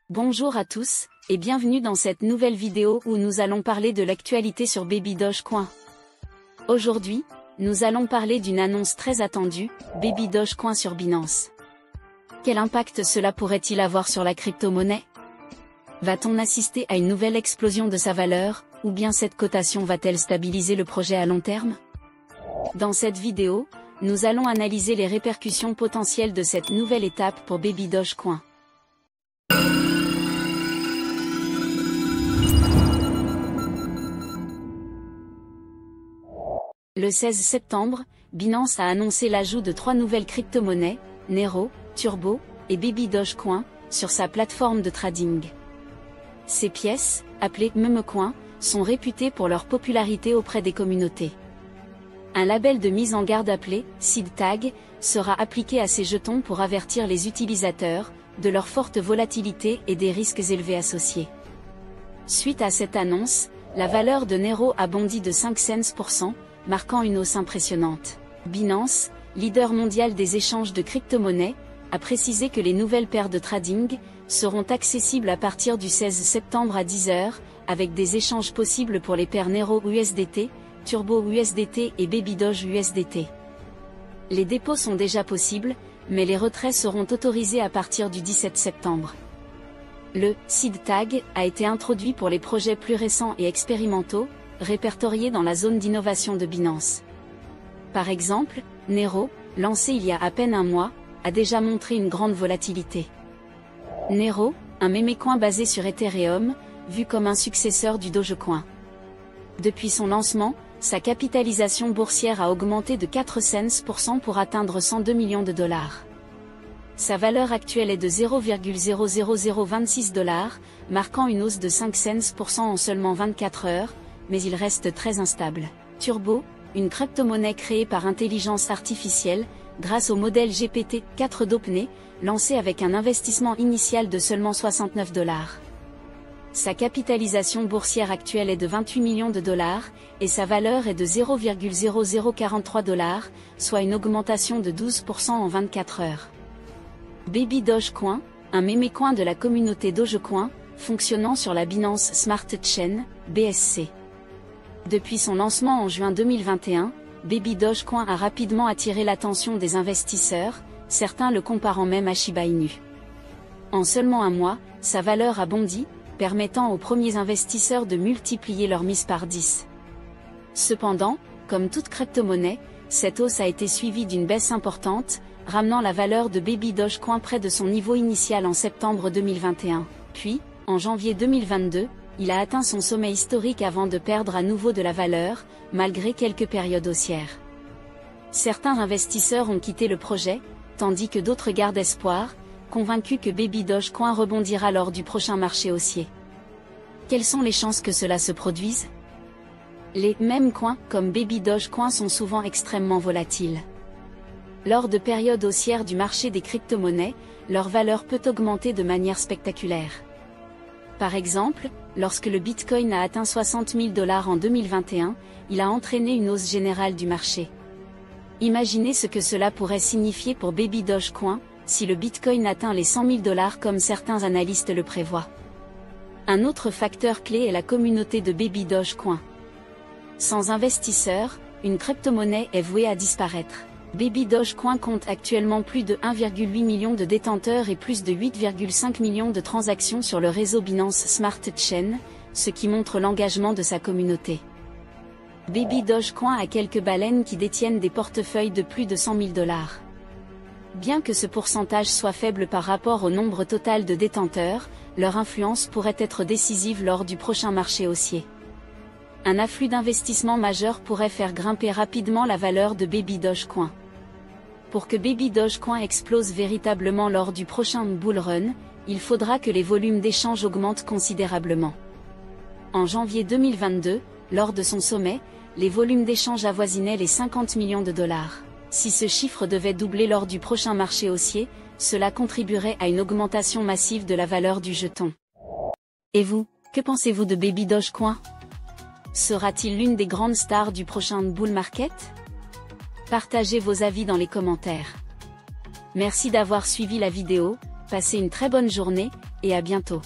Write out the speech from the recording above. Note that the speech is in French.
Bonjour à tous, et bienvenue dans cette nouvelle vidéo où nous allons parler de l'actualité sur Baby Dogecoin. Aujourd'hui, nous allons parler d'une annonce très attendue, Baby Dogecoin sur Binance. Quel impact cela pourrait-il avoir sur la crypto-monnaie? Va-t-on assister à une nouvelle explosion de sa valeur, ou bien cette cotation va-t-elle stabiliser le projet à long terme? Dans cette vidéo, nous allons analyser les répercussions potentielles de cette nouvelle étape pour Baby Dogecoin. Le 16 septembre, Binance a annoncé l'ajout de 3 nouvelles crypto-monnaies, Nero, Turbo et Baby Dogecoin, sur sa plateforme de trading. Ces pièces, appelées memecoins, sont réputées pour leur popularité auprès des communautés. Un label de mise en garde appelé seed tag sera appliqué à ces jetons pour avertir les utilisateurs de leur forte volatilité et des risques élevés associés. Suite à cette annonce, la valeur de Nero a bondi de 5 cents%, marquant une hausse impressionnante. Binance, leader mondial des échanges de crypto-monnaies, a précisé que les nouvelles paires de trading seront accessibles à partir du 16 septembre à 10 h, avec des échanges possibles pour les paires Nero USDT, Turbo USDT et Baby Doge USDT. Les dépôts sont déjà possibles, mais les retraits seront autorisés à partir du 17 septembre. Le seed tag a été introduit pour les projets plus récents et expérimentaux, répertoriés dans la zone d'innovation de Binance. Par exemple, Nero, lancé il y a à peine un mois, a déjà montré une grande volatilité. Nero, un memecoin basé sur Ethereum, vu comme un successeur du Dogecoin. Depuis son lancement, sa capitalisation boursière a augmenté de 4 cents% pour atteindre 102 millions de dollars. Sa valeur actuelle est de 0,00026 $, marquant une hausse de 5 cents% en seulement 24 heures, mais il reste très instable. Turbo, une crypto-monnaie créée par intelligence artificielle, grâce au modèle GPT-4 d'OpenAI, lancé avec un investissement initial de seulement 69 $. Sa capitalisation boursière actuelle est de 28 millions de dollars, et sa valeur est de 0,0043 $, soit une augmentation de 12% en 24 heures. Baby Dogecoin, un memecoin de la communauté Dogecoin, fonctionnant sur la Binance Smart Chain, BSC. Depuis son lancement en juin 2021, Baby Dogecoin a rapidement attiré l'attention des investisseurs, certains le comparant même à Shiba Inu. En seulement un mois, sa valeur a bondi, permettant aux premiers investisseurs de multiplier leur mise par 10. Cependant, comme toute crypto-monnaie, cette hausse a été suivie d'une baisse importante, ramenant la valeur de Baby Dogecoin près de son niveau initial en septembre 2021. Puis, en janvier 2022, il a atteint son sommet historique avant de perdre à nouveau de la valeur, malgré quelques périodes haussières. Certains investisseurs ont quitté le projet, tandis que d'autres gardent espoir, convaincus que Baby Dogecoin rebondira lors du prochain marché haussier. Quelles sont les chances que cela se produise? Les mêmes coins, comme Baby Dogecoin, sont souvent extrêmement volatiles. Lors de périodes haussières du marché des crypto-monnaies, leur valeur peut augmenter de manière spectaculaire. Par exemple, lorsque le Bitcoin a atteint 60 000 $ en 2021, il a entraîné une hausse générale du marché. Imaginez ce que cela pourrait signifier pour Baby Dogecoin, si le Bitcoin atteint les 100 000 $ comme certains analystes le prévoient. Un autre facteur clé est la communauté de Baby Dogecoin. Sans investisseurs, une crypto-monnaie est vouée à disparaître. Baby Dogecoin compte actuellement plus de 1,8 million de détenteurs et plus de 8,5 millions de transactions sur le réseau Binance Smart Chain, ce qui montre l'engagement de sa communauté. Baby Dogecoin a quelques baleines qui détiennent des portefeuilles de plus de 100 000 $. Bien que ce pourcentage soit faible par rapport au nombre total de détenteurs, leur influence pourrait être décisive lors du prochain marché haussier. Un afflux d'investissements majeurs pourrait faire grimper rapidement la valeur de Baby Dogecoin. Pour que Baby Dogecoin explose véritablement lors du prochain bull run, il faudra que les volumes d'échanges augmentent considérablement. En janvier 2022, lors de son sommet, les volumes d'échanges avoisinaient les 50 millions de dollars. Si ce chiffre devait doubler lors du prochain marché haussier, cela contribuerait à une augmentation massive de la valeur du jeton. Et vous, que pensez-vous de Baby Dogecoin? Sera-t-il l'une des grandes stars du prochain bull market? Partagez vos avis dans les commentaires. Merci d'avoir suivi la vidéo, passez une très bonne journée, et à bientôt.